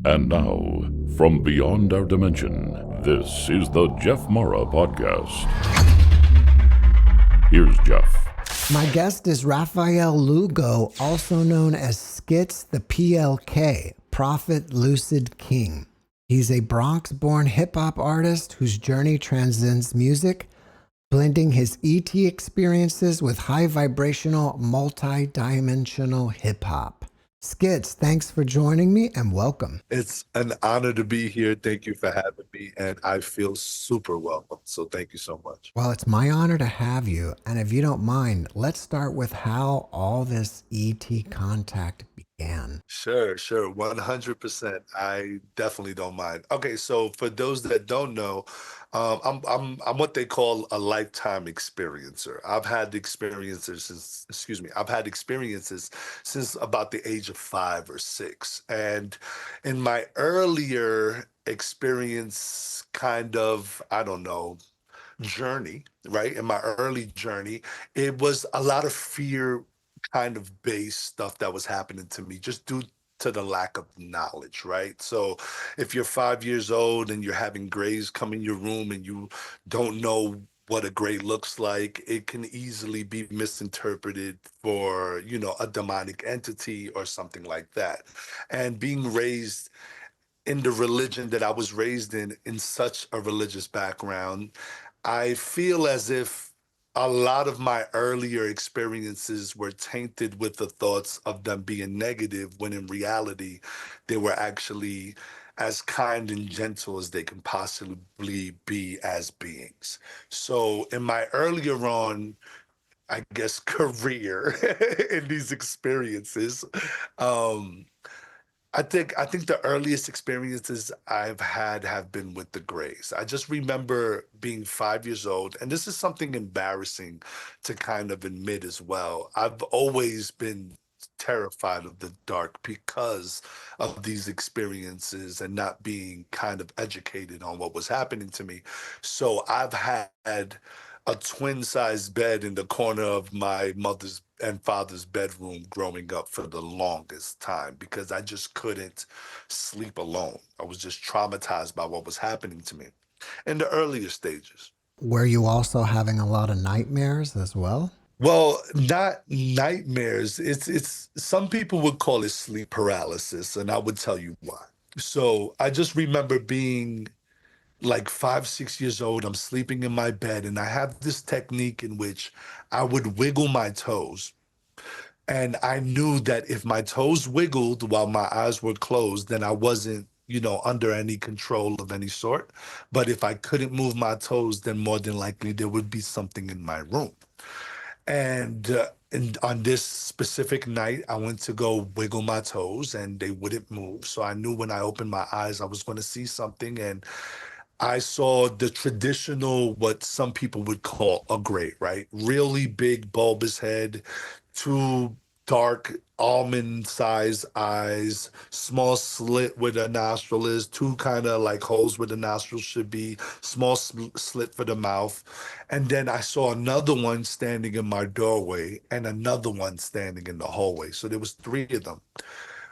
And now, from beyond our dimension, this is the JeffMara podcast. Here's Jeff. My guest is Rafael Lugo, also known as Skits The P.L.K, Prophet Lucid King. He's a Bronx-born hip-hop artist whose journey transcends music, blending his ET experiences with high-vibrational, multi-dimensional hip-hop. Skits, thanks for joining me and welcome. It's an honor to be here. Thank you for having me, and I feel super welcome. So thank you so much. Well, it's my honor to have you. And if you don't mind, let's start with how all this ET contact began. Sure, 100%. I definitely don't mind. Okay, so for those that don't know, I'm what they call a lifetime experiencer. I've had experiences since about the age of 5 or 6, and in my earlier experience, kind of, I don't know, journey, right? In my early journey, it was a lot of fear kind of based stuff that was happening to me just due to the lack of knowledge, right? So if you're 5 years old and you're having grays come in your room and you don't know what a gray looks like, it can easily be misinterpreted for, a demonic entity or something like that. And being raised in the religion that I was raised in such a religious background, I feel as if a lot of my earlier experiences were tainted with the thoughts of them being negative, when in reality, they were actually as kind and gentle as they can possibly be as beings. So in my earlier on, I guess, career in these experiences, um, I think the earliest experiences I've had have been with the Greys. I just remember being 5 years old, and this is something embarrassing to kind of admit as well. I've always been terrified of the dark because of these experiences and not being kind of educated on what was happening to me. So I've had a twin-sized bed in the corner of my mother's and father's bedroom growing up for the longest time because I just couldn't sleep alone. I was just traumatized by what was happening to me in the earlier stages. Were you also having a lot of nightmares as well? Well, not nightmares. It's some people would call it sleep paralysis, and I would tell you why. So I just remember being like 5, 6 years old. I'm sleeping in my bed, and I have this technique in which I would wiggle my toes. And I knew that if my toes wiggled while my eyes were closed, then I wasn't, under any control of any sort. But if I couldn't move my toes, then more than likely there would be something in my room. And on this specific night, I went to go wiggle my toes and they wouldn't move. So I knew when I opened my eyes, I was going to see something. And I saw the traditional, what some people would call a gray, right? Really big bulbous head, two dark almond-sized eyes, small slit where the nostril is, two kind of like holes where the nostril should be, small slit for the mouth. And then I saw another one standing in my doorway and another one standing in the hallway. So there was three of them.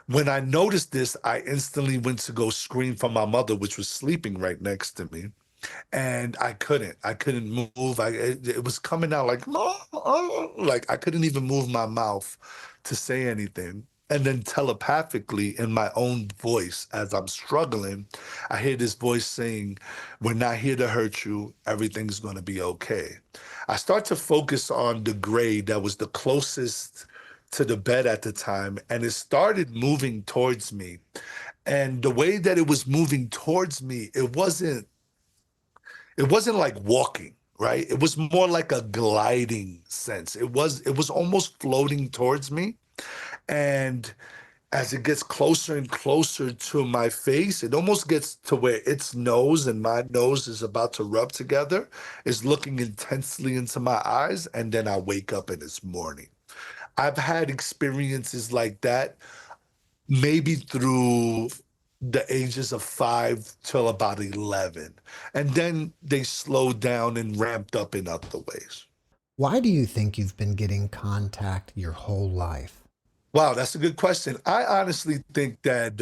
When I noticed this, I instantly went to go scream for my mother, which was sleeping right next to me. And I couldn't. I couldn't move. It was coming out like, "No," like I couldn't even move my mouth to say anything. And then telepathically, in my own voice, as I'm struggling, I hear this voice saying, "We're not here to hurt you. Everything's going to be okay." I start to focus on the gray that was the closest to the bed at the time, and it started moving towards me. And the way that it was moving towards me, it wasn't like walking, right? It was more like a gliding sense. It was almost floating towards me. And as it gets closer and closer to my face, it almost gets to where its nose and my nose is about to rub together, is looking intensely into my eyes, and then I wake up and it's morning. I've had experiences like that maybe through the ages of 5 till about 11. And then they slowed down and ramped up in other ways. Why do you think you've been getting contact your whole life? Wow, that's a good question. I honestly think that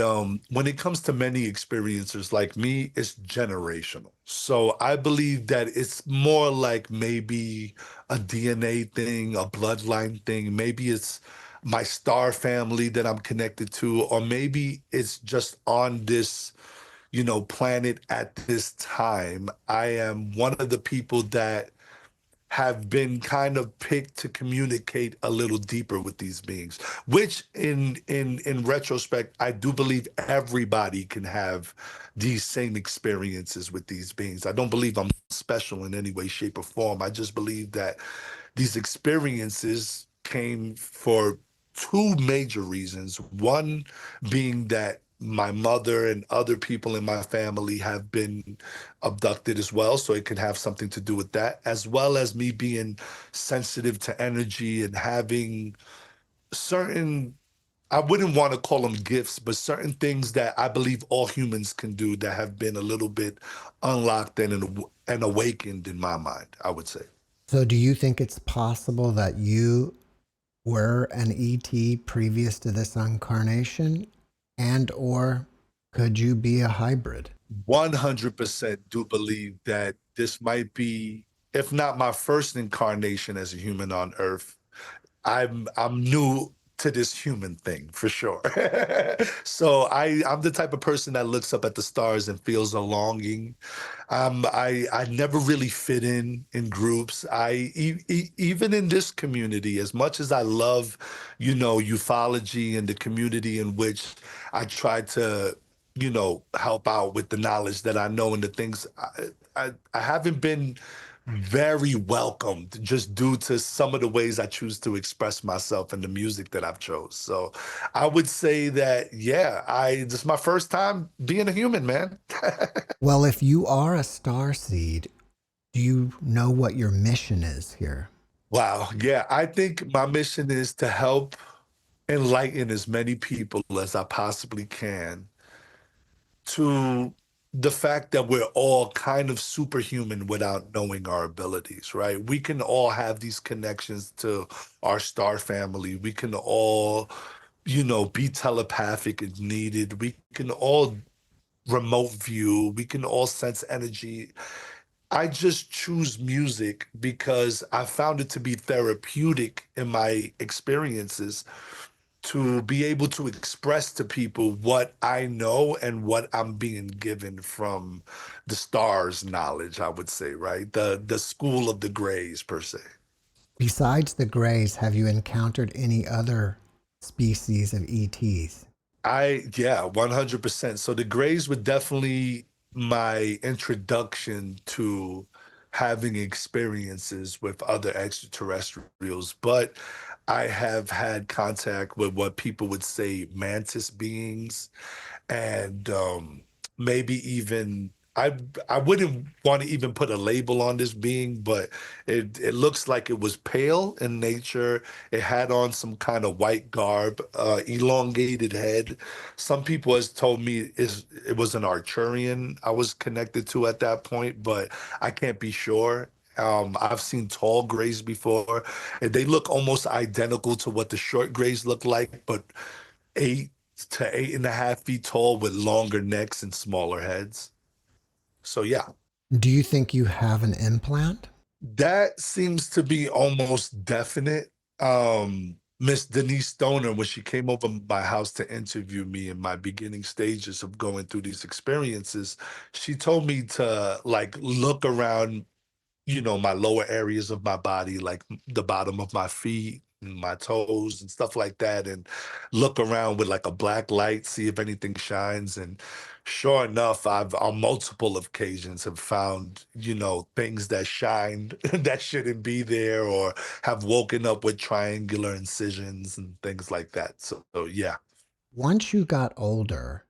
when it comes to many experiencers like me, it's generational. So I believe that it's more like maybe a DNA thing, a bloodline thing. Maybe it's my star family that I'm connected to, or maybe it's just on this, planet at this time. I am one of the people that have been kind of picked to communicate a little deeper with these beings, which in retrospect I do believe everybody can have these same experiences with these beings. I don't believe I'm special in any way, shape, or form. I just believe that these experiences came for two major reasons. One being that my mother and other people in my family have been abducted as well, so it could have something to do with that, as well as me being sensitive to energy and having certain, I wouldn't want to call them gifts, but certain things that I believe all humans can do that have been a little bit unlocked and awakened in my mind, I would say. So, do you think it's possible that you were an ET previous to this incarnation, and or could you be a hybrid? 100% do believe that this might be, if not my first incarnation as a human on Earth, I'm new to this human thing for sure. So I'm the type of person that looks up at the stars and feels a longing. I never really fit in groups. Even in this community, as much as I love, ufology and the community in which I try to, help out with the knowledge that I know and the things I haven't been very welcomed just due to some of the ways I choose to express myself and the music that I've chose. So I would say that, yeah, this is my first time being a human, man. Well, if you are a star seed, do you know what your mission is here? Wow. Yeah, I think my mission is to help enlighten as many people as I possibly can to the fact that we're all kind of superhuman without knowing our abilities, right? We can all have these connections to our star family. We can all, be telepathic if needed. We can all remote view. We can all sense energy. I just choose music because I found it to be therapeutic in my experiences to be able to express to people what I know and what I'm being given from the stars knowledge, I would say, right? The school of the grays per se. Besides the Greys, have you encountered any other species of ETs? Yeah, 100%. So the grays were definitely my introduction to having experiences with other extraterrestrials, but I have had contact with what people would say mantis beings and maybe even I wouldn't want to even put a label on this being, but it looks like it was pale in nature. It had on some kind of white garb, elongated head. Some people has told me it was an Arcturian I was connected to at that point, but I can't be sure. I've seen tall grays before, and they look almost identical to what the short grays look like, but 8 to 8.5 feet tall with longer necks and smaller heads. So yeah, Do you think you have an implant? that seems to be almost definite. Miss Denise Stoner, when she came over my house to interview me in my beginning stages of going through these experiences, she told me to like look around, my lower areas of my body, like the bottom of my feet and my toes and stuff like that, and look around with like a black light, see if anything shines. And sure enough, I've on multiple occasions have found, things that shined that shouldn't be there, or have woken up with triangular incisions and things like that. So yeah. Once you got older,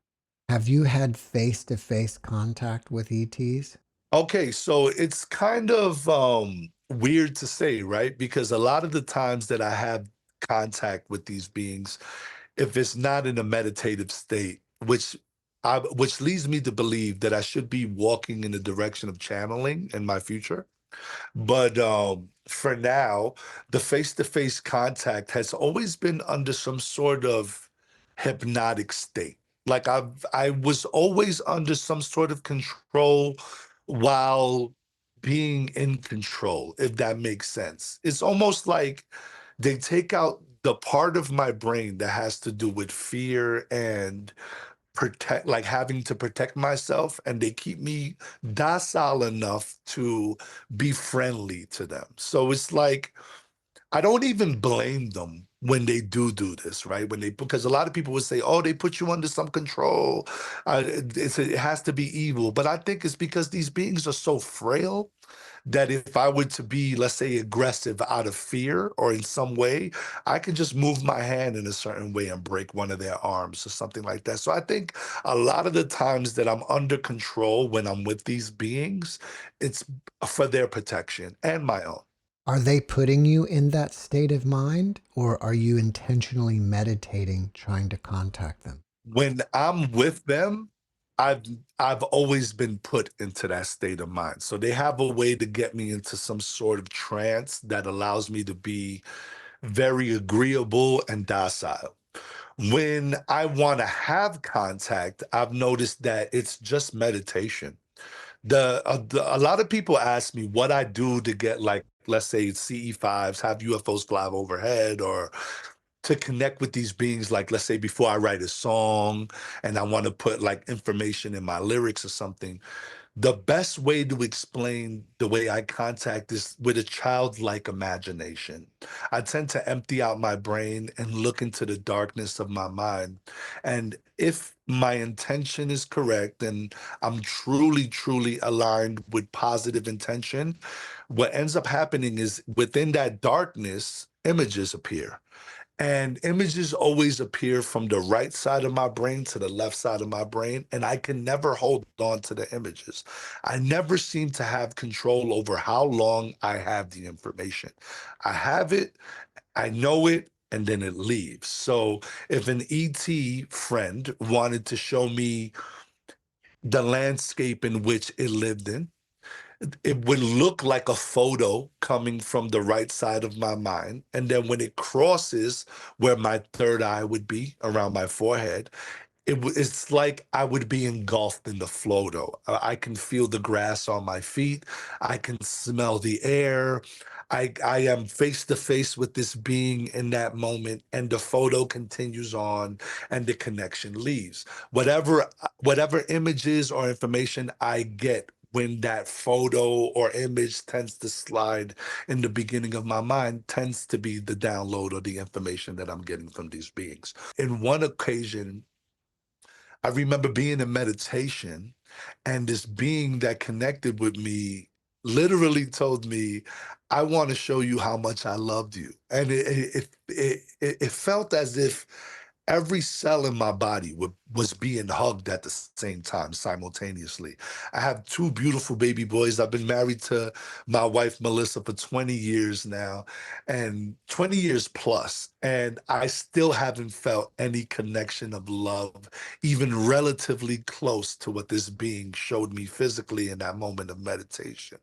have you had face to face contact with ETs? Okay, so it's kind of weird to say, right? Because a lot of the times that I have contact with these beings, if it's not in a meditative state, which leads me to believe that I should be walking in the direction of channeling in my future. But for now, the face-to-face contact has always been under some sort of hypnotic state. Like I was always under some sort of control while being in control, if that makes sense. It's almost like they take out the part of my brain that has to do with fear and protect, like having to protect myself, and they keep me docile enough to be friendly to them. So it's like I don't even blame them when they do this, right? When they, because a lot of people would say, "Oh, they put you under some control. It has to be evil." But I think it's because these beings are so frail that if I were to be, let's say, aggressive out of fear or in some way, I can just move my hand in a certain way and break one of their arms or something like that. So I think a lot of the times that I'm under control when I'm with these beings, it's for their protection and my own. Are they putting you in that state of mind, or are you intentionally meditating, trying to contact them? When I'm with them, I've I've always been put into that state of mind. So they have a way to get me into some sort of trance that allows me to be very agreeable and docile. When I want to have contact, I've noticed that it's just meditation. A lot of people ask me what I do to get, like, let's say CE5s, have UFOs fly overhead, or to connect with these beings, like, let's say before I write a song and I want to put like information in my lyrics or something. The best way to explain the way I contact is with a childlike imagination. I tend to empty out my brain and look into the darkness of my mind. And if my intention is correct and I'm truly, truly aligned with positive intention, what ends up happening is within that darkness, images appear. And images always appear from the right side of my brain to the left side of my brain, and I can never hold on to the images. I never seem to have control over how long I have the information. I have it, I know it, and then it leaves. So if an ET friend wanted to show me the landscape in which it lived in, it would look like a photo coming from the right side of my mind. And then when it crosses where my third eye would be around my forehead, it's like I would be engulfed in the photo. I can feel the grass on my feet. I can smell the air. I am face to face with this being in that moment, and the photo continues on, and the connection leaves. Whatever images or information I get when that photo or image tends to slide in the beginning of my mind tends to be the download or the information that I'm getting from these beings. In one occasion, I remember being in meditation, and this being that connected with me literally told me, "I want to show you how much I loved you." And it felt as if every cell in my body was being hugged at the same time, simultaneously. I have two beautiful baby boys. I've been married to my wife, Melissa, for 20 years now, and 20 years plus, and I still haven't felt any connection of love, even relatively close to what this being showed me physically in that moment of meditation.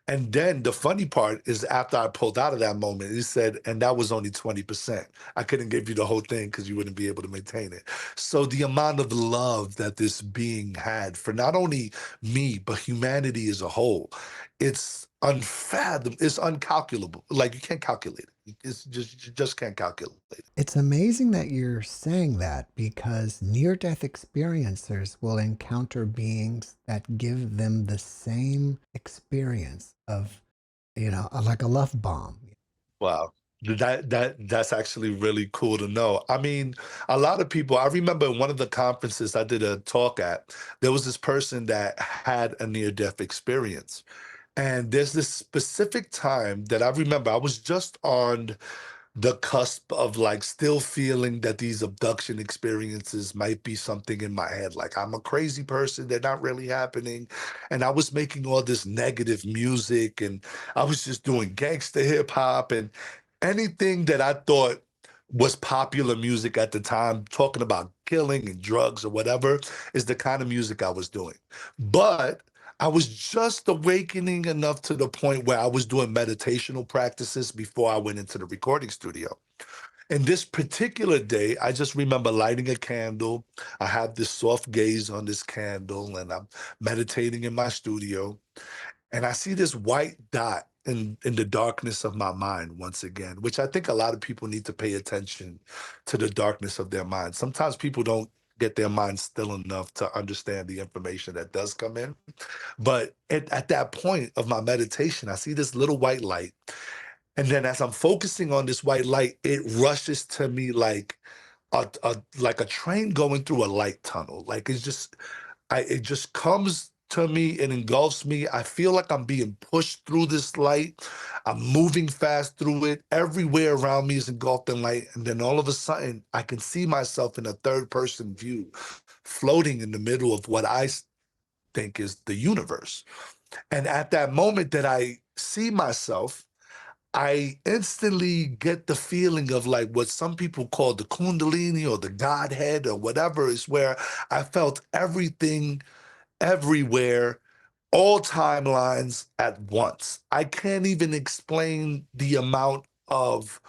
And then the funny part is after I pulled out of that moment, he said, "And that was only 20%. I couldn't give you the whole thing because you wouldn't be able to maintain it." So the amount of love that this being had for not only me, but humanity as a whole, it's unfathomable, it's uncalculable. Like, you can't calculate it. It's just, you just can't calculate it. It's amazing that you're saying that, because near death experiencers will encounter beings that give them the same experience of, like a love bomb. Wow. That's actually really cool to know. I mean, a lot of people, I remember in one of the conferences I did a talk at, there was this person that had a near-death experience. And there's this specific time that I remember I was just on the cusp of, like, still feeling that these abduction experiences might be something in my head. Like, I'm a crazy person, they're not really happening. And I was making all this negative music, and I was just doing gangsta hip hop and anything that I thought was popular music at the time, talking about killing and drugs or whatever, is the kind of music I was doing. But I was just awakening enough to the point where I was doing meditational practices before I went into the recording studio. And this particular day, I just remember lighting a candle. I have this soft gaze on this candle, and I'm meditating in my studio. And I see this white dot in the darkness of my mind once again, which I think a lot of people need to pay attention to the darkness of their mind. Sometimes people don't get their minds still enough to understand the information that does come in. But at that point of my meditation, I see this little white light. And then as I'm focusing on this white light, it rushes to me like a train going through a light tunnel. Like it just comes to me and engulfs me. I feel like I'm being pushed through this light. I'm moving fast through it. Everywhere around me is engulfed in light. And then all of a sudden, I can see myself in a third person view, floating in the middle of what think is the universe. And at that moment that I see myself, I instantly get the feeling of like what some people call the Kundalini or the Godhead or whatever, is where I felt everything everywhere, all timelines at once. I can't even explain the amount of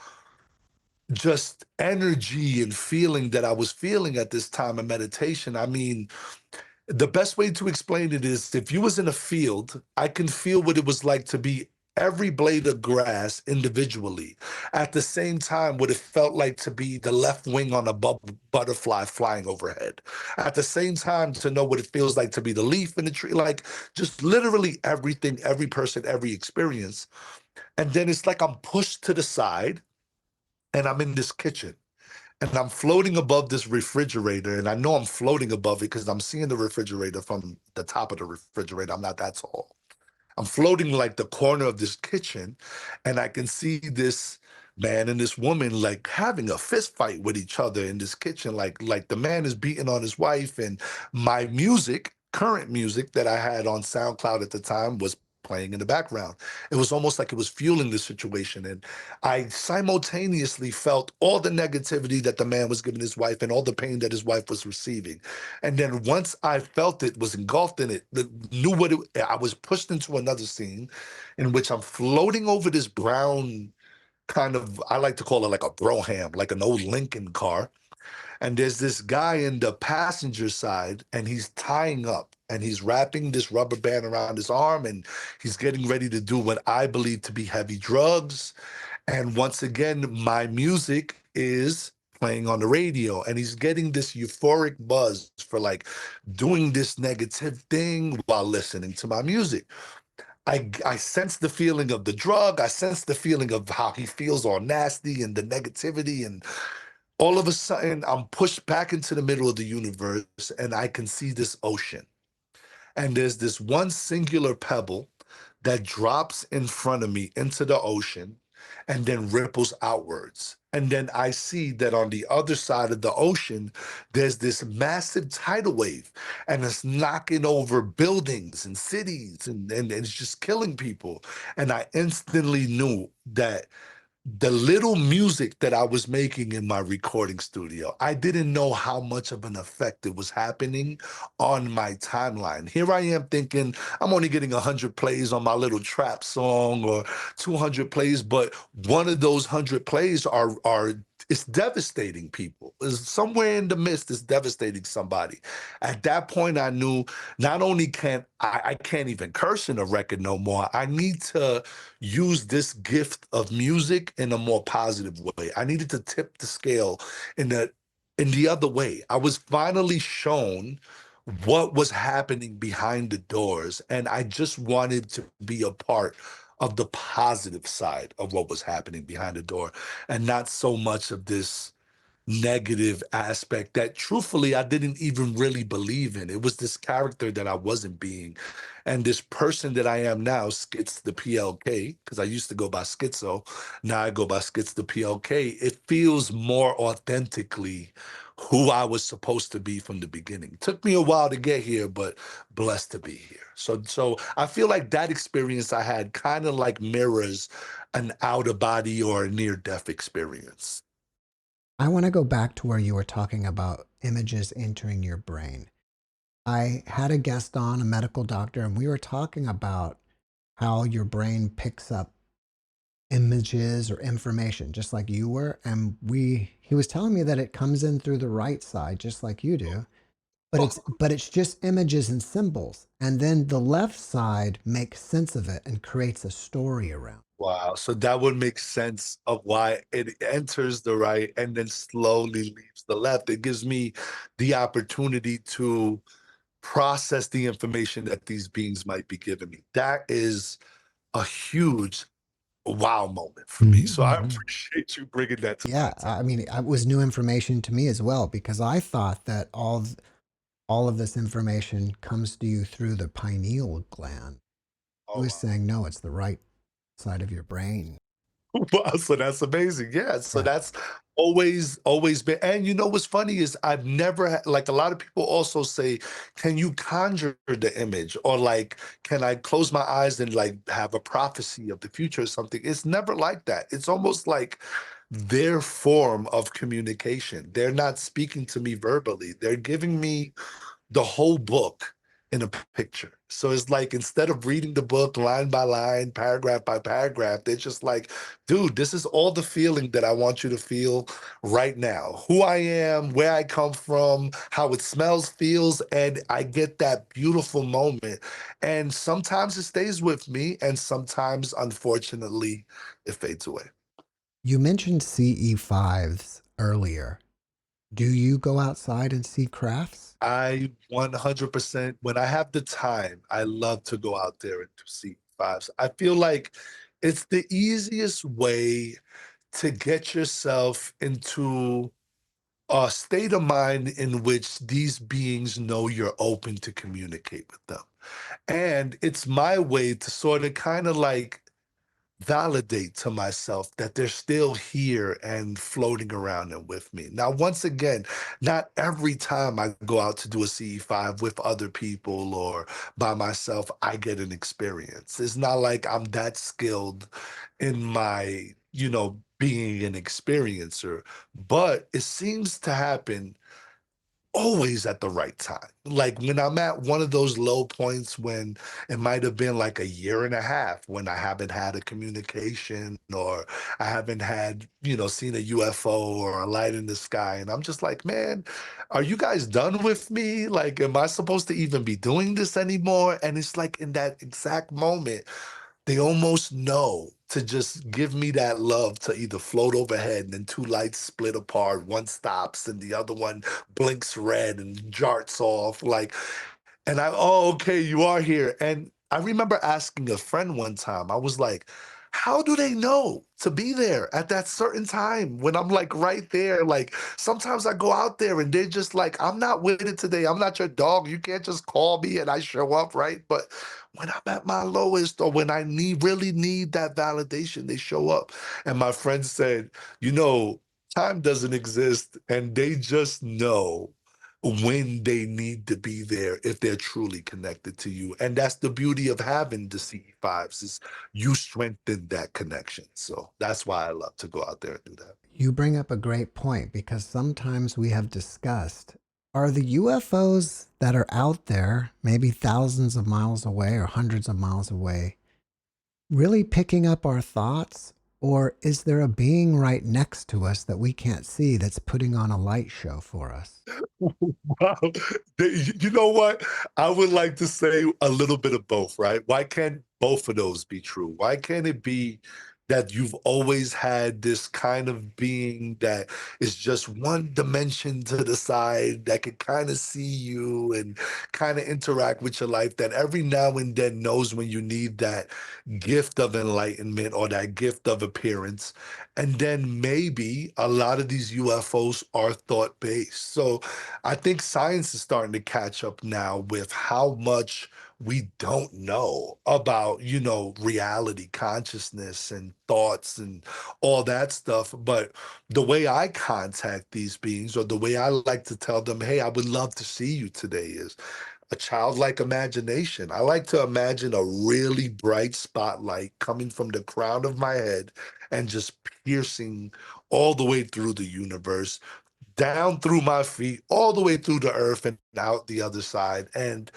just energy and feeling that I was feeling at this time of meditation. I mean, the best way to explain it is if you was in a field, I can feel what it was like to be every blade of grass individually. At the same time, what it felt like to be the left wing on a butterfly flying overhead. At the same time, to know what it feels like to be the leaf in the tree, like just literally everything, every person, every experience. And then it's like I'm pushed to the side and I'm in this kitchen and I'm floating above this refrigerator, and I know I'm floating above it because I'm seeing the refrigerator from the top of the refrigerator. I'm not that tall. I'm floating like the corner of this kitchen, and I can see this man and this woman like having a fist fight with each other in this kitchen. Like the man is beating on his wife, and my music, current music that I had on SoundCloud at the time, was playing in the background. It was almost like it was fueling the situation. And I simultaneously felt all the negativity that the man was giving his wife and all the pain that his wife was receiving. And then once I felt it, was engulfed in it, knew what it, I was pushed into another scene in which I'm floating over this brown kind of, I like to call it like a broham, like an old Lincoln car. And there's this guy in the passenger side, and he's tying up and he's wrapping this rubber band around his arm, and he's getting ready to do what I believe to be heavy drugs. And once again, my music is playing on the radio, and he's getting this euphoric buzz for like doing this negative thing while listening to my music. I sense the feeling of the drug. I sense the feeling of how he feels all nasty and the negativity. And all of a sudden, I'm pushed back into the middle of the universe, and I can see this ocean. And there's this one singular pebble that drops in front of me into the ocean and then ripples outwards. And then I see that on the other side of the ocean, there's this massive tidal wave, and it's knocking over buildings and cities, and it's just killing people. And I instantly knew that the little music that I was making in my recording studio, I didn't know how much of an effect it was happening on my timeline. Here I am thinking I'm only getting 100 plays on my little trap song or 200 plays, but one of those 100 plays are it's devastating people. It's somewhere in the midst is devastating somebody. At that point, I knew not only I can't even curse in a record no more. I need to use this gift of music in a more positive way. I needed to tip the scale in the other way. I was finally shown what was happening behind the doors, and I just wanted to be a part of the positive side of what was happening behind the door, and not so much of this negative aspect that truthfully I didn't even really believe in. It was this character that I wasn't being. And this person that I am now, Skits the P.L.K, because I used to go by Schizo, now I go by Skits the P.L.K. It feels more authentically who I was supposed to be from the beginning. Took me a while to get here, but blessed to be here. So I feel like that experience I had kind of like mirrors an out of body or a near death experience. I want to go back to where you were talking about images entering your brain. I had a guest on, a medical doctor, and we were talking about how your brain picks up images or information just like you were. And he was telling me that it comes in through the right side, just like you do. But it's just images and symbols. And then the left side makes sense of it and creates a story around. Wow. So that would make sense of why it enters the right and then slowly leaves the left. It gives me the opportunity to process the information that these beings might be giving me. That is a huge wow moment for me. So I Mhm. appreciate you bringing that to my Yeah, attention. I mean, it was new information to me as well because I thought that all of this information comes to you through the pineal gland. He Oh, was wow. saying, no, it's the right side of your brain. Wow, so that's amazing. Yeah, so Yeah. that's always been. And you know what's funny is I've never had, like, a lot of people also say, can you conjure the image, or like, can I close my eyes and like have a prophecy of the future or something? It's never like that. It's almost like their form of communication. They're not speaking to me verbally. They're giving me the whole book in a picture. So it's like, instead of reading the book line by line, paragraph by paragraph, they're just like, dude, this is all the feeling that I want you to feel right now. Who I am, where I come from, how it smells, feels, and I get that beautiful moment. And sometimes it stays with me, and sometimes, unfortunately, it fades away. You mentioned CE5s earlier. Do you go outside and see crafts? I 100%, when I have the time, I love to go out there and to see fives. I feel like it's the easiest way to get yourself into a state of mind in which these beings know you're open to communicate with them. And it's my way to sort of kind of like validate to myself that they're still here and floating around and with me. Now, once again, not every time I go out to do a CE5 with other people or by myself, I get an experience. It's not like I'm that skilled in my, being an experiencer, but it seems to happen always at the right time. Like when I'm at one of those low points, when it might have been like a year and a half when I haven't had a communication, or I haven't had, seen a UFO or a light in the sky. And I'm just like, man, are you guys done with me? Like, am I supposed to even be doing this anymore? And it's like in that exact moment, they almost know to just give me that love to either float overhead and then two lights split apart. One stops and the other one blinks red and jarts off. Like, and oh, okay, you are here. And I remember asking a friend one time, I was like, how do they know to be there at that certain time when I'm like right there? Like, sometimes I go out there and they're just like, I'm not with it today. I'm not your dog. You can't just call me and I show up, right? But when I'm at my lowest, or when I really need that validation, they show up. And my friend said, time doesn't exist, and they just know when they need to be there if they're truly connected to you. And that's the beauty of having the CE5s, is you strengthen that connection. So that's why I love to go out there and do that. You bring up a great point because sometimes we have discussed, are the UFOs that are out there, maybe thousands of miles away or hundreds of miles away, really picking up our thoughts? Or is there a being right next to us that we can't see that's putting on a light show for us? Wow. You know what? I would like to say a little bit of both, right? Why can't both of those be true? Why can't it be that you've always had this kind of being that is just one dimension to the side, that can kind of see you and kind of interact with your life, that every now and then knows when you need that gift of enlightenment or that gift of appearance? And then maybe a lot of these UFOs are thought based. So I think science is starting to catch up now with how much we don't know about, reality, consciousness, and thoughts and all that stuff. But the way I contact these beings, or the way I like to tell them, hey, I would love to see you today, is a childlike imagination. I like to imagine a really bright spotlight coming from the crown of my head and just piercing all the way through the universe, down through my feet, all the way through the earth and out the other side. And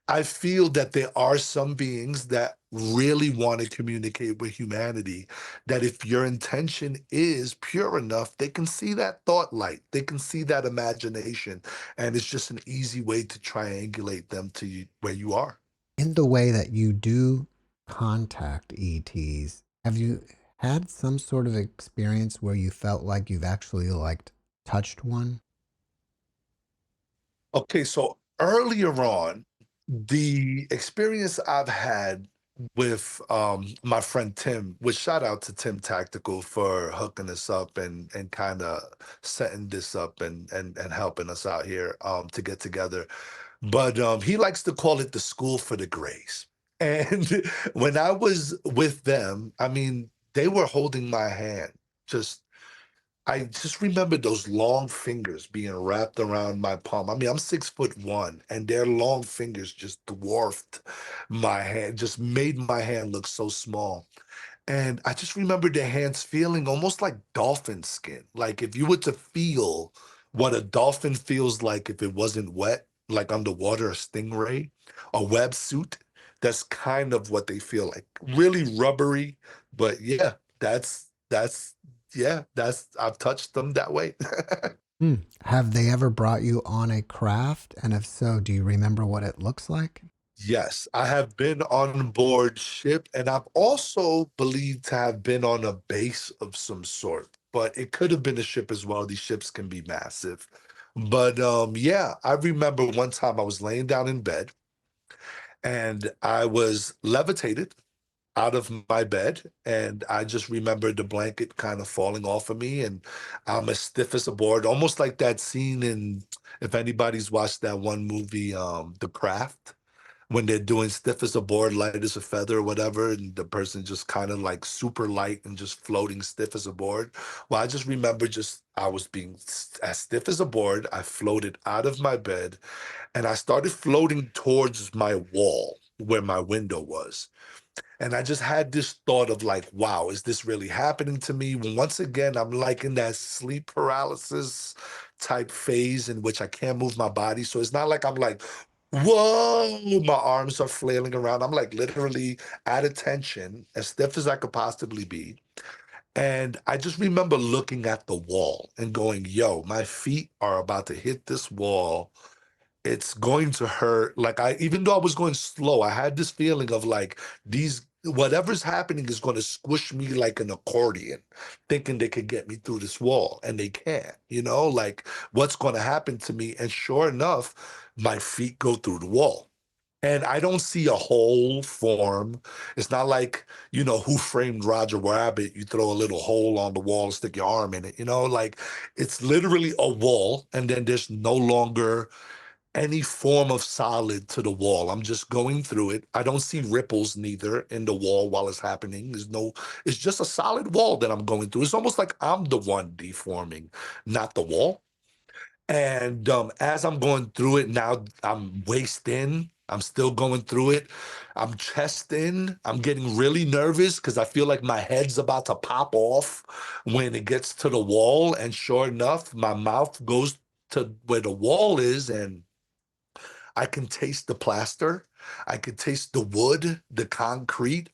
I feel that there are some beings that really want to communicate with humanity, that if your intention is pure enough, they can see that thought light, they can see that imagination, and it's just an easy way to triangulate them to you, where you are. In the way that you do contact ETs, have you had some sort of experience where you felt like you've actually like touched one? Okay, so earlier on, the experience I've had with my friend Tim, which shout out to Tim Tactical for hooking us up and kind of setting this up and helping us out here to get together. But he likes to call it the School for the Grays. And when I was with them, I mean, they were holding my hand, just I just remember those long fingers being wrapped around my palm. I mean, I'm 6'1", and their long fingers just dwarfed my hand, just made my hand look so small. And I just remember their hands feeling almost like dolphin skin. Like if you were to feel what a dolphin feels like if it wasn't wet, like underwater, a stingray, a websuit, that's kind of what they feel like. Really rubbery, but yeah, that's yeah, that's I've touched them that way. Hmm. Have they ever brought you on a craft? And if so, do you remember what it looks like? Yes, I have been on board ship, and I've also believed to have been on a base of some sort, but it could have been a ship as well. These ships can be massive. But yeah, I remember one time I was laying down in bed and I was levitated out of my bed, and I just remember the blanket kind of falling off of me, and I'm as stiff as a board, almost like that scene in, if anybody's watched that one movie, The Craft, when they're doing stiff as a board, light as a feather, or whatever, and the person just kind of like super light and just floating stiff as a board. Well, I just remember just I was being as stiff as a board. I floated out of my bed and I started floating towards my wall where my window was. And I just had this thought of like, wow, is this really happening to me? When once again, I'm like in that sleep paralysis type phase in which I can't move my body. So it's not like I'm like, whoa, my arms are flailing around. I'm like literally at attention, as stiff as I could possibly be. And I just remember looking at the wall and going, yo, my feet are about to hit this wall, it's going to hurt. Like even though I was going slow, I had this feeling of like these whatever's happening is going to squish me like an accordion, thinking they could get me through this wall, and they can't. Like what's going to happen to me? And sure enough, my feet go through the wall. And I don't see a hole form. It's not like, Who Framed Roger Rabbit? You throw a little hole on the wall and stick your arm in it, like it's literally a wall, and then there's no longer any form of solid to the wall. I'm just going through it. I don't see ripples neither in the wall while it's happening. It's just a solid wall that I'm going through. It's almost like I'm the one deforming, not the wall. And as I'm going through it now, I'm waist in. I'm still going through it. I'm chest in. I'm getting really nervous because I feel like my head's about to pop off when it gets to the wall. And sure enough, my mouth goes to where the wall is, and I can taste the plaster. I could taste the wood, the concrete.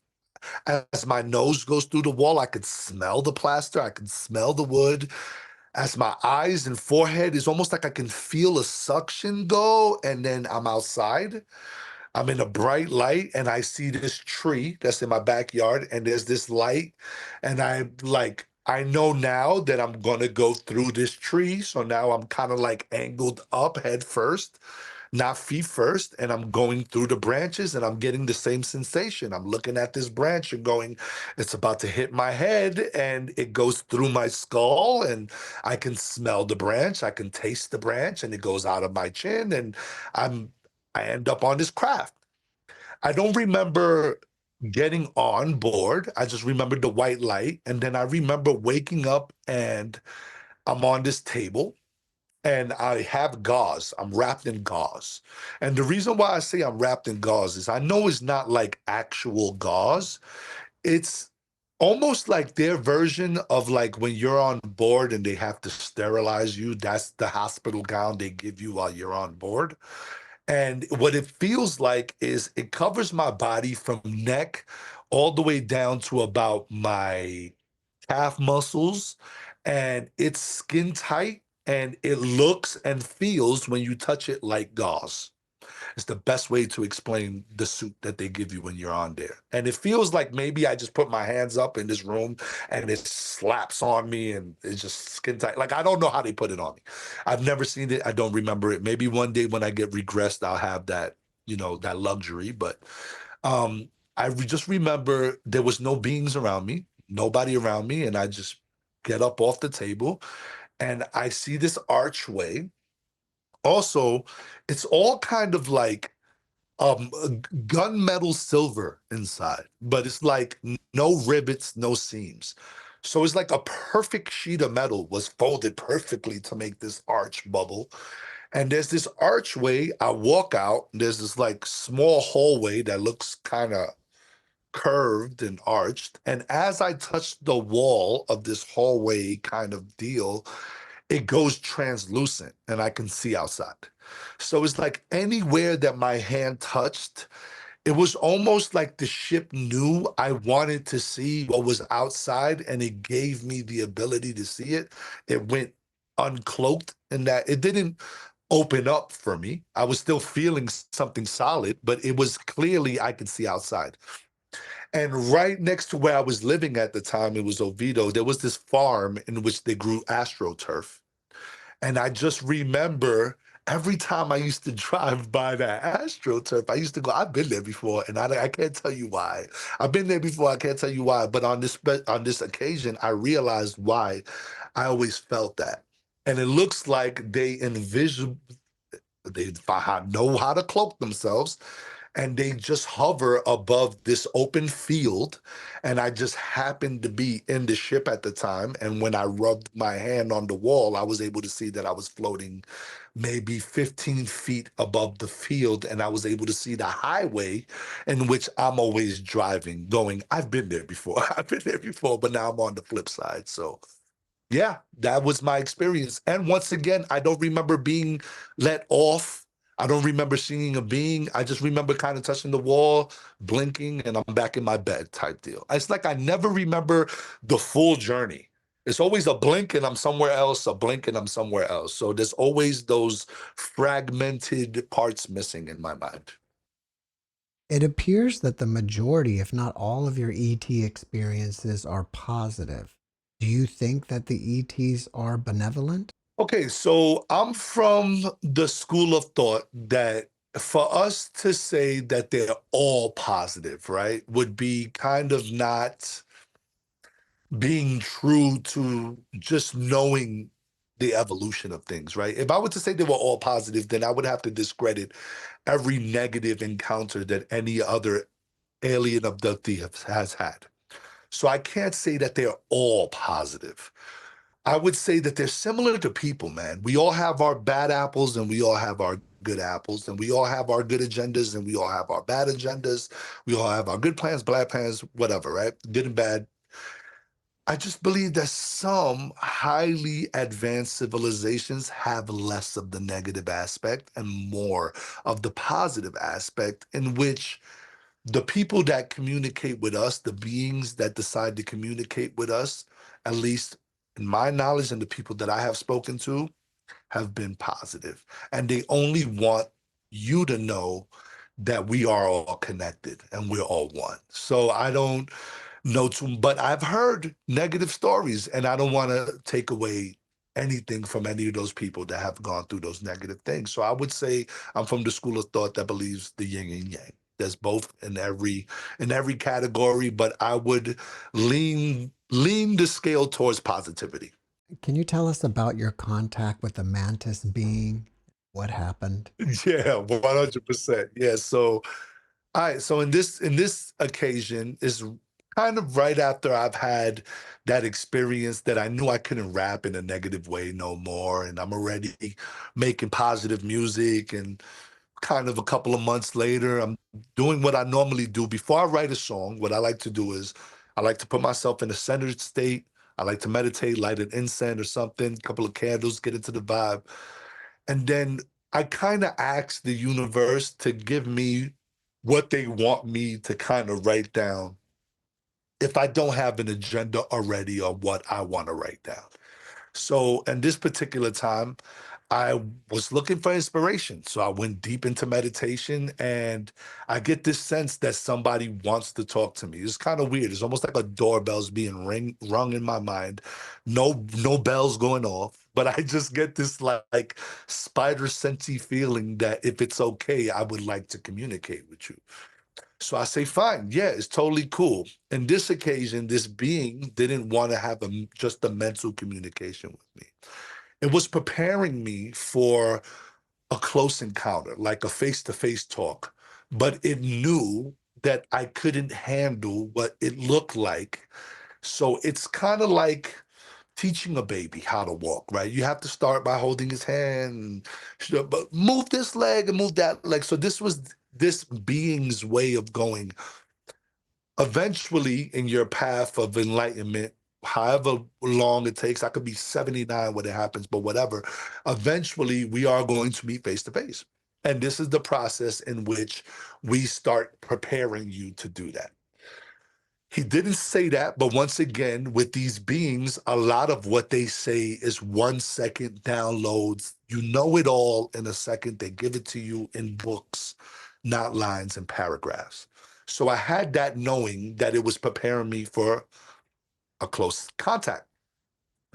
As my nose goes through the wall, I could smell the plaster. I can smell the wood. As my eyes and forehead, is almost like I can feel a suction go, and then I'm outside. I'm in a bright light, and I see this tree that's in my backyard, and there's this light, and I know now that I'm gonna go through this tree. So now I'm kind of like angled up head first, not feet first, and I'm going through the branches, and I'm getting the same sensation. I'm looking at this branch and going, it's about to hit my head, and it goes through my skull, and I can smell the branch, I can taste the branch, and it goes out of my chin, and I'm I end up on this craft. I don't remember getting on board. I just remember the white light, and then I remember waking up and I'm on this table and I have gauze. I'm wrapped in gauze. And the reason why I say I'm wrapped in gauze is I know it's not like actual gauze. It's almost like their version of like when you're on board and they have to sterilize you. That's the hospital gown they give you while you're on board. And what it feels like is it covers my body from neck all the way down to about my calf muscles. And it's skin tight and it looks and feels when you touch it like gauze. It's the best way to explain the suit that they give you when you're on there. And it feels like maybe I just put my hands up in this room and it slaps on me and it's just skin tight. Like, I don't know how they put it on me. I've never seen it. I don't remember it. Maybe one day when I get regressed, I'll have that, that luxury. But just remember there was no beings around me, nobody around me. And I just get up off the table and I see this archway. Also, it's all kind of like gunmetal silver inside, but it's like no rivets, no seams. So it's like a perfect sheet of metal was folded perfectly to make this arch bubble. And there's this archway. I walk out, and there's this like small hallway that looks kind of curved and arched. And as I touch the wall of this hallway kind of deal, it goes translucent and I can see outside. So it's like anywhere that my hand touched, it was almost like the ship knew I wanted to see what was outside and it gave me the ability to see it. It went uncloaked in that it didn't open up for me. I was still feeling something solid, but it was clearly I could see outside. And right next to where I was living at the time, it was Oviedo, there was this farm in which they grew astroturf. And I just remember every time I used to drive by that astroturf, I used to go, I've been there before, and I can't tell you why. I've been there before, I can't tell you why. But on this occasion, I realized why I always felt that. And it looks like they know how to cloak themselves and they just hover above this open field. And I just happened to be in the ship at the time. And when I rubbed my hand on the wall, I was able to see that I was floating maybe 15 feet above the field. And I was able to see the highway in which I'm always driving, going, I've been there before. I've been there before, but now I'm on the flip side. So yeah, that was my experience. And once again, I don't remember being let off. I don't remember seeing a being. I just remember kind of touching the wall, blinking, and I'm back in my bed type deal. It's like I never remember the full journey. It's always a blink and I'm somewhere else, a blink and I'm somewhere else. So there's always those fragmented parts missing in my mind. It appears that the majority, if not all of your ET experiences are positive. Do you think that the ETs are benevolent? Okay, so I'm from the school of thought that for us to say that they're all positive, right, would be kind of not being true to just knowing the evolution of things, right? If I were to say they were all positive, then I would have to discredit every negative encounter that any other alien abductee has had. So I can't say that they're all positive. I would say that they're similar to people, man. We all have our bad apples and we all have our good apples, and we all have our good agendas and we all have our bad agendas. We all have our good plans, bad plans, whatever, right? Good and bad. I just believe that some highly advanced civilizations have less of the negative aspect and more of the positive aspect, in which the people that communicate with us, the beings that decide to communicate with us, at least in my knowledge and the people that I have spoken to, have been positive. And they only want you to know that we are all connected and we're all one. So I don't know too, but I've heard negative stories and I don't want to take away anything from any of those people that have gone through those negative things. So I would say I'm from the school of thought that believes the yin and yang. There's both in every category, but I would lean the scale towards positivity. Can you tell us about your contact with the mantis being? What happened? Yeah, 100%. Yeah. So all right. So in this occasion is kind of right after I've had that experience that I knew I couldn't rap in a negative way no more. And I'm already making positive music, and kind of a couple of months later, I'm doing what I normally do. Before I write a song, what I like to do is I like to put myself in a centered state. I like to meditate, light an incense or something, a couple of candles, get into the vibe. And then I kind of ask the universe to give me what they want me to kind of write down if I don't have an agenda already on what I want to write down. So, in this particular time, I was looking for inspiration. So, I went deep into meditation and I get this sense that somebody wants to talk to me. It's kind of weird. It's almost like a doorbell's being rung in my mind. No bells going off, but I just get this like spider sensey feeling that if it's okay, I would like to communicate with you. So I say, fine, yeah, it's totally cool. In this occasion, this being didn't want to have just a mental communication with me. It was preparing me for a close encounter, like a face-to-face talk, but it knew that I couldn't handle what it looked like. So it's kind of like teaching a baby how to walk, right? You have to start by holding his hand, but move this leg and move that leg. So this was this being's way of going. Eventually, in your path of enlightenment, however long it takes, I could be 79 when it happens, but whatever, eventually we are going to meet face to face. And this is the process in which we start preparing you to do that. He didn't say that, but once again, with these beings, a lot of what they say is 1 second downloads. You know it all in a second. They give it to you in books, not lines and paragraphs. So I had that knowing that it was preparing me for a close contact.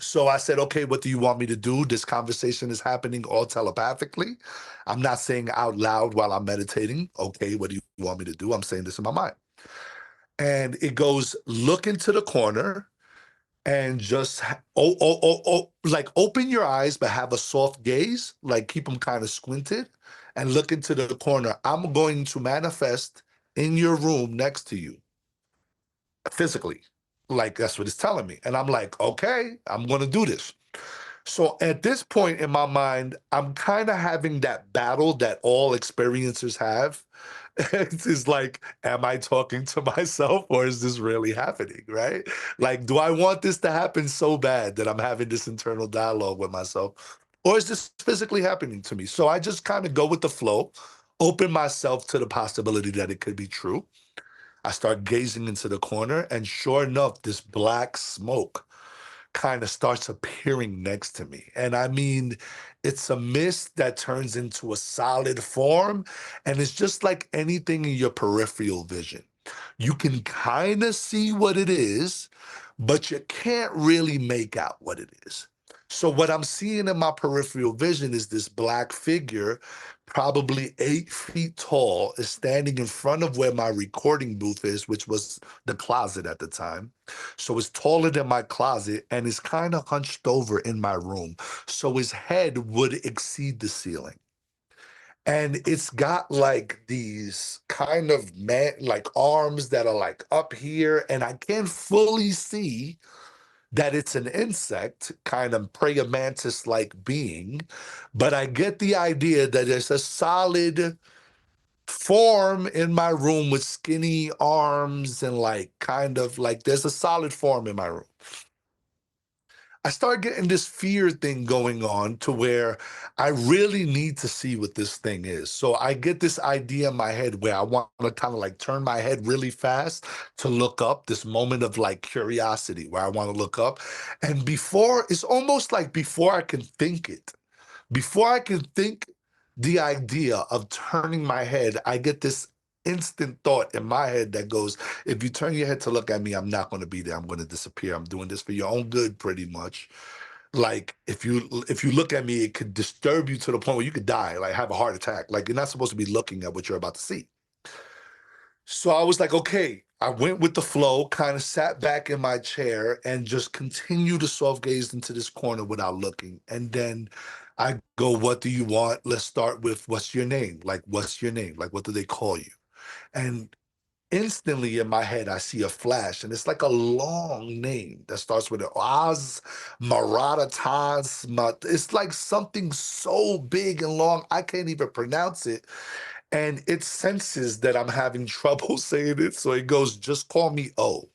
So I said, okay, what do you want me to do? This conversation is happening all telepathically. I'm not saying out loud while I'm meditating. Okay, what do you want me to do? I'm saying this in my mind. And it goes, look into the corner and just like open your eyes, but have a soft gaze, like keep them kind of squinted and look into the corner. I'm going to manifest in your room next to you physically. Like that's what it's telling me. And I'm like, okay, I'm going to do this. So at this point in my mind, I'm kind of having that battle that all experiencers have. It's like, am I talking to myself or is this really happening? Right? Like, do I want this to happen so bad that I'm having this internal dialogue with myself? Or is this physically happening to me? So I just kind of go with the flow, open myself to the possibility that it could be true. I start gazing into the corner, and sure enough, this black smoke kind of starts appearing next to me. And I mean, it's a mist that turns into a solid form. And it's just like anything in your peripheral vision. You can kind of see what it is, but you can't really make out what it is. So, what I'm seeing in my peripheral vision is this black figure, probably 8 feet tall, is standing in front of where my recording booth is, which was the closet at the time. So it's taller than my closet and is kind of hunched over in my room. So his head would exceed the ceiling. And it's got like these kind of like arms that are like up here. And I can't fully see that it's an insect, kind of praying mantis like being. But I get the idea that it's a solid form in my room with skinny arms and like kind of like there's a solid form in my room. I start getting this fear thing going on to where I really need to see what this thing is. So I get this idea in my head where I want to kind of like turn my head really fast to look up, this moment of like curiosity where I want to look up. And before, it's almost like before I can think it, before I can think the idea of turning my head, I get this instant thought in my head that goes, if you turn your head to look at me, I'm not going to be there. I'm going to disappear. I'm doing this for your own good, pretty much. Like if you look at me, it could disturb you to the point where you could die, like have a heart attack. Like you're not supposed to be looking at what you're about to see. So I was like, okay, I went with the flow, kind of sat back in my chair and just continued to soft gaze into this corner without looking. And then I go, what do you want? Let's start with what's your name? Like, what's your name? Like, what do they call you? And instantly in my head, I see a flash, and it's like a long name that starts with an Oz, Maradataz. It's like something so big and long, I can't even pronounce it. And it senses that I'm having trouble saying it. So it goes, just call me O.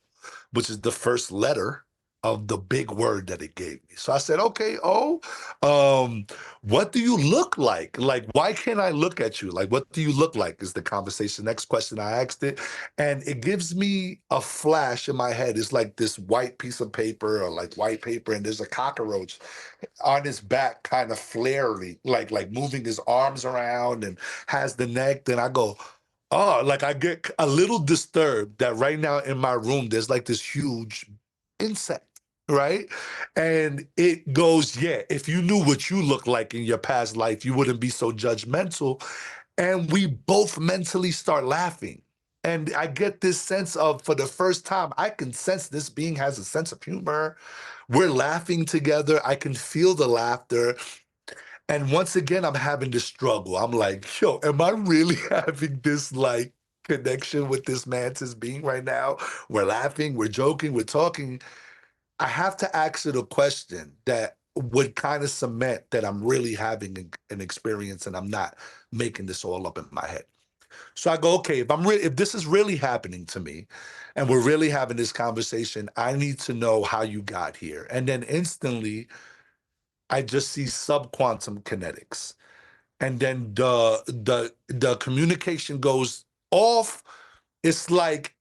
which is the first letter of the big word that it gave me. So I said, okay, what do you look like? Like, why can't I look at you? Like, what do you look like is the conversation. Next question I asked it. And it gives me a flash in my head. It's like this white piece of paper or like white paper, and there's a cockroach on his back, kind of flaring, like moving his arms around and has the neck. Then I go, oh, like I get a little disturbed that right now in my room there's like this huge insect, right? And it goes, yeah, if you knew what you look like in your past life, you wouldn't be so judgmental. And we both mentally start laughing. And I get this sense of, for the first time, I can sense this being has a sense of humor. We're laughing together. I can feel the laughter. And once again, I'm having this struggle. I'm like, yo, am I really having this like connection with this mantis being right now? We're laughing, we're joking, we're talking. I have to ask it a question that would kind of cement that I'm really having an experience and I'm not making this all up in my head. So I go, okay, if this is really happening to me and we're really having this conversation, I need to know how you got here. And then instantly I just see subquantum kinetics. And then the communication goes off. It's like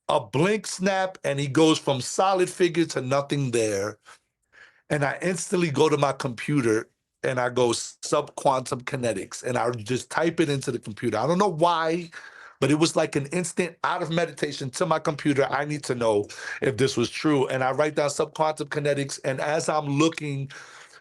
a blink snap, and he goes from solid figure to nothing there. And I instantly go to my computer and I go subquantum kinetics and I just type it into the computer. I don't know why, but it was like an instant out of meditation to my computer. I need to know if this was true. And I write down subquantum kinetics. And as I'm looking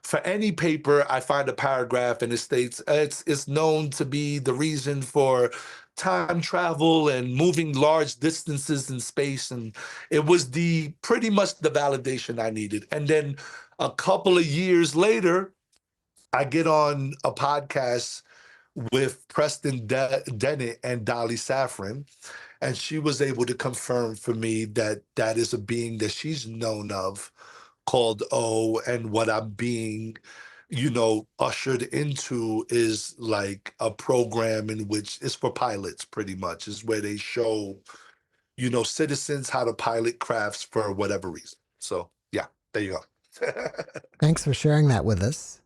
for any paper, I find a paragraph and it states it's known to be the reason for time travel and moving large distances in space. And it was the pretty much the validation I needed. And then a couple of years later, I get on a podcast with Preston Dennett and Dolly Saffron, and she was able to confirm for me that that is a being that she's known of called O, and what I'm being, ushered into is like a program in which it's for pilots pretty much, is where they show, citizens how to pilot crafts for whatever reason. So yeah, there you go. Thanks for sharing that with us.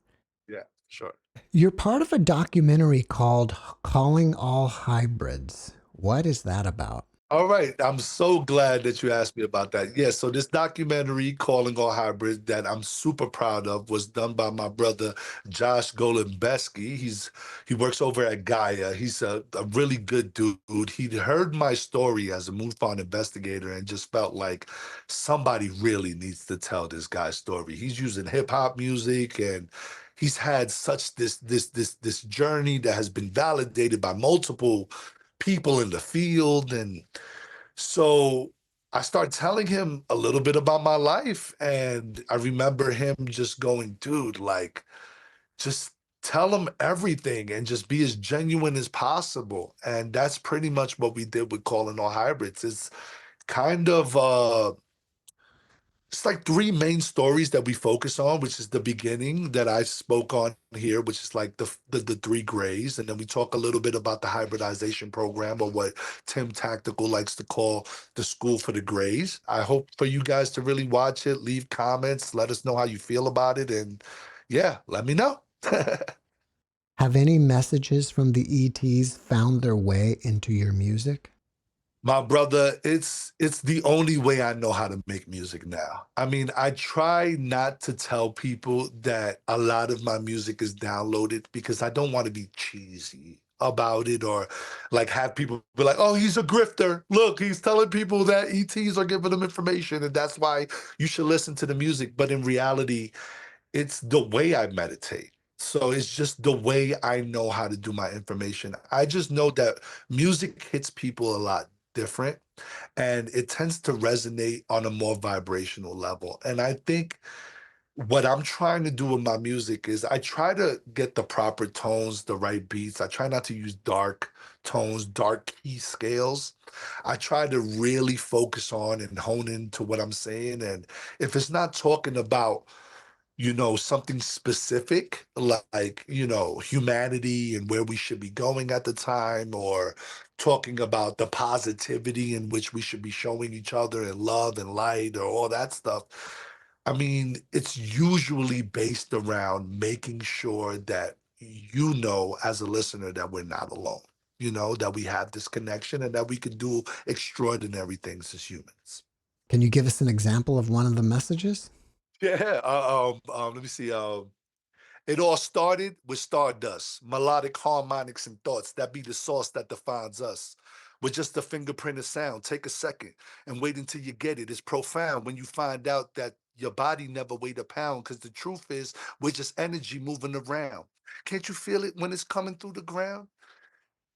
Yeah, sure. You're part of a documentary called Calling All Hybrids. What is that about? All right. I'm so glad that you asked me about that. Yeah, so this documentary, Calling All Hybrid, that I'm super proud of, was done by my brother Josh Golembeski. He works over at Gaia. He's a really good dude. He'd heard my story as a MUFON investigator and just felt like somebody really needs to tell this guy's story. He's using hip hop music, and he's had such this journey that has been validated by multiple people in the field. And so I started telling him a little bit about my life. And I remember him just going, dude, like, just tell him everything and just be as genuine as possible. And that's pretty much what we did with Calling All Hybrids. It's kind of it's like three main stories that we focus on, which is the beginning that I spoke on here, which is like the three grays. And then we talk a little bit about the hybridization program, or what Tim Tactical likes to call the school for the grays. I hope for you guys to really watch it, leave comments, let us know how you feel about it. And yeah, let me know. Have any messages from the ETs found their way into your music? My brother, it's the only way I know how to make music now. I mean, I try not to tell people that a lot of my music is downloaded because I don't want to be cheesy about it, or like have people be like, "Oh, he's a grifter. Look, he's telling people that ETs are giving them information and that's why you should listen to the music." But in reality, it's the way I meditate. So it's just the way I know how to do my information. I just know that music hits people a lot different, and it tends to resonate on a more vibrational level. And I think what I'm trying to do with my music is I try to get the proper tones, the right beats. I try not to use dark tones, dark key scales. I try to really focus on and hone into what I'm saying. And if it's not talking about something specific like, humanity and where we should be going at the time, or talking about the positivity in which we should be showing each other and love and light or all that stuff. I mean, it's usually based around making sure that as a listener, that we're not alone, that we have this connection and that we can do extraordinary things as humans. Can you give us an example of one of the messages? Yeah. Let me see. It all started with stardust, melodic harmonics and thoughts. That be the sauce that defines us. With just a fingerprint of sound, take a second and wait until you get it. It's profound when you find out that your body never weighed a pound, because the truth is we're just energy moving around. Can't you feel it when it's coming through the ground?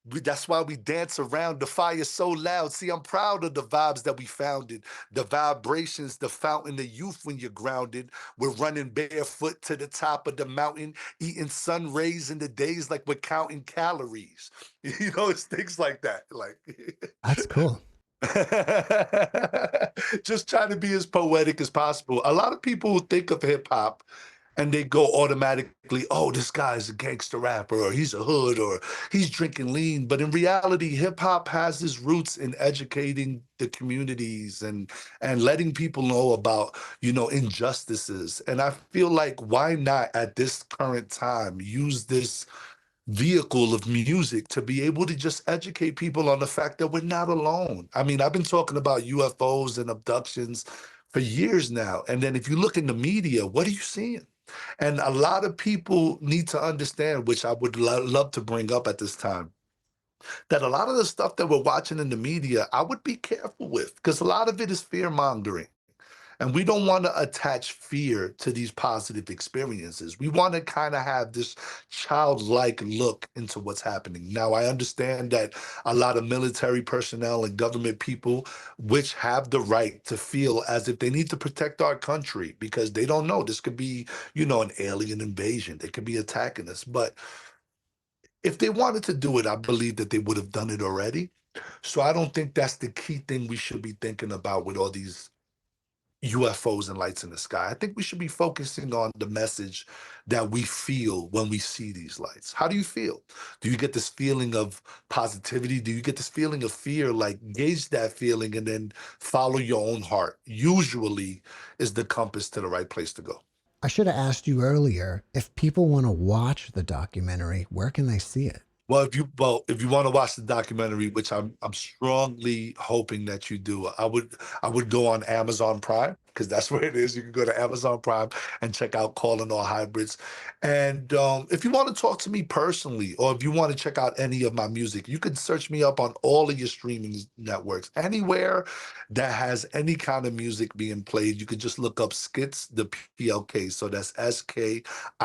That's why we dance around the fire so loud. See, I'm proud of the vibes that we founded, the vibrations, the fountain of youth when you're grounded. We're running barefoot to the top of the mountain, eating sun rays in the days like we're counting calories. It's things like that. Like, That's cool. just trying to be as poetic as possible. A lot of people think of hip hop and they go automatically, oh, this guy's a gangster rapper, or he's a hood, or he's drinking lean. But in reality, hip hop has its roots in educating the communities and letting people know about, injustices. And I feel like, why not at this current time use this vehicle of music to be able to just educate people on the fact that we're not alone. I mean, I've been talking about UFOs and abductions for years now. And then if you look in the media, what are you seeing? And a lot of people need to understand, which I would love to bring up at this time, that a lot of the stuff that we're watching in the media, I would be careful with, because a lot of it is fear mongering. And we don't want to attach fear to these positive experiences. We want to kind of have this childlike look into what's happening. Now, I understand that a lot of military personnel and government people, which have the right to feel as if they need to protect our country because they don't know. This could be, an alien invasion. They could be attacking us. But if they wanted to do it, I believe that they would have done it already. So I don't think that's the key thing we should be thinking about with all these UFOs and lights in the sky. I think we should be focusing on the message that we feel when we see these lights. How do you feel? Do you get this feeling of positivity? Do you get this feeling of fear? Like, gauge that feeling and then follow your own heart. Usually is the compass to the right place to go. I should have asked you earlier, if people want to watch the documentary, where can they see it? Well, if you want to watch the documentary, which I'm strongly hoping that you do, I would go on Amazon Prime, because that's where it is. You can go to Amazon Prime and check out Calling All Hybrids. And if you want to talk to me personally, or if you want to check out any of my music, you can search me up on all of your streaming networks. Anywhere that has any kind of music being played, you can just look up Skits The P.L.K. So that's Skitz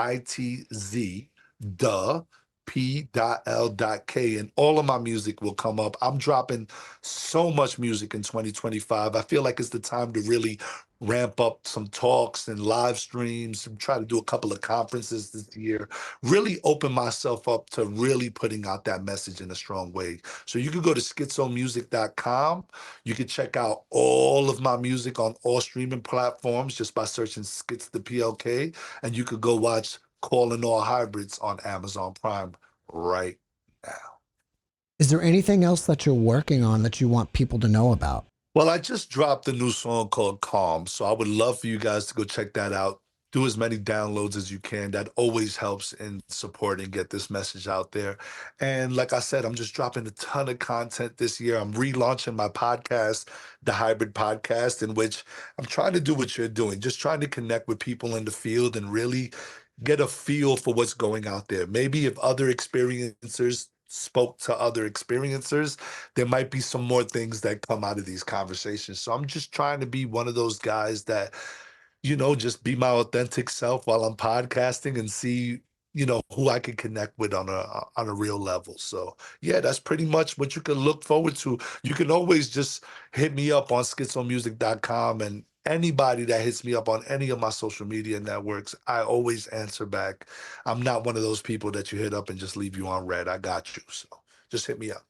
the P.L.K, and all of my music will come up. I'm dropping so much music in 2025. I feel like it's the time to really ramp up some talks and live streams and try to do a couple of conferences this year, really open myself up to really putting out that message in a strong way. So you can go to schizomusic.com. You can check out all of my music on all streaming platforms just by searching Skits The P.L.K, and you could go watch Calling All Hybrids on Amazon Prime right now. Is there anything else that you're working on that you want people to know about? Well, I just dropped a new song called Calm, so I would love for you guys to go check that out. Do as many downloads as you can. That always helps in supporting get this message out there. And like I said, I'm just dropping a ton of content this year. I'm relaunching my podcast, the Hybrid Podcast, in which I'm trying to do what you're doing, just trying to connect with people in the field and really get a feel for what's going out there. Maybe if other experiencers spoke to other experiencers, there might be some more things that come out of these conversations. So I'm just trying to be one of those guys that, just be my authentic self while I'm podcasting and see, who I can connect with on a real level. So yeah, that's pretty much what you can look forward to. You can always just hit me up on schizomusic.com, and anybody that hits me up on any of my social media networks, I always answer back. I'm not one of those people that you hit up and just leave you on red. I got you. So just hit me up.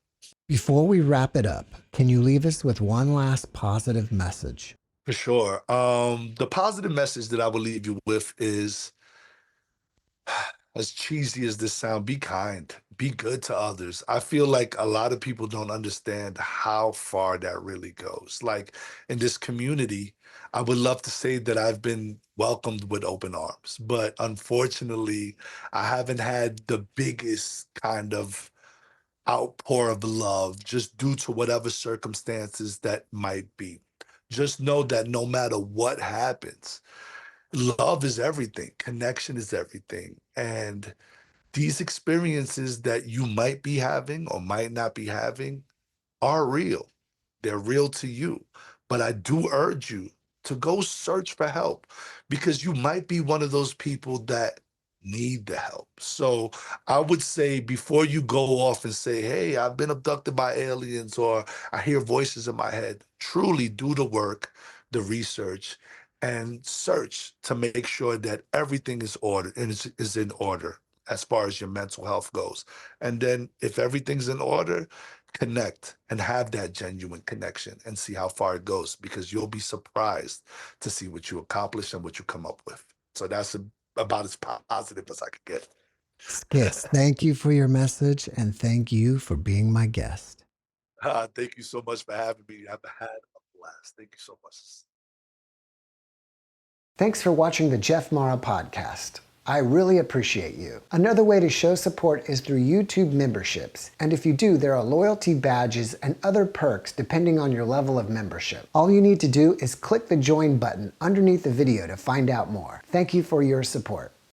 Before we wrap it up, can you leave us with one last positive message? For sure. The positive message that I will leave you with is, as cheesy as this sound, be kind, be good to others. I feel like a lot of people don't understand how far that really goes. Like in this community, I would love to say that I've been welcomed with open arms, but unfortunately, I haven't had the biggest kind of outpour of love just due to whatever circumstances that might be. Just know that no matter what happens, love is everything, connection is everything. And these experiences that you might be having or might not be having are real. They're real to you. But I do urge you to go search for help because you might be one of those people that need the help. So I would say before you go off and say, hey, I've been abducted by aliens or I hear voices in my head, truly do the work, the research, and search to make sure that everything is ordered and is in order as far as your mental health goes. And then if everything's in order, connect and have that genuine connection and see how far it goes because you'll be surprised to see what you accomplish and what you come up with. So that's about as positive as I could get. Skits, thank you for your message and thank you for being my guest. Thank you so much for having me. I've had a blast. Thank you so much. Thanks for watching the JeffMara podcast. I really appreciate you. Another way to show support is through YouTube memberships. And if you do, there are loyalty badges and other perks depending on your level of membership. All you need to do is click the join button underneath the video to find out more. Thank you for your support.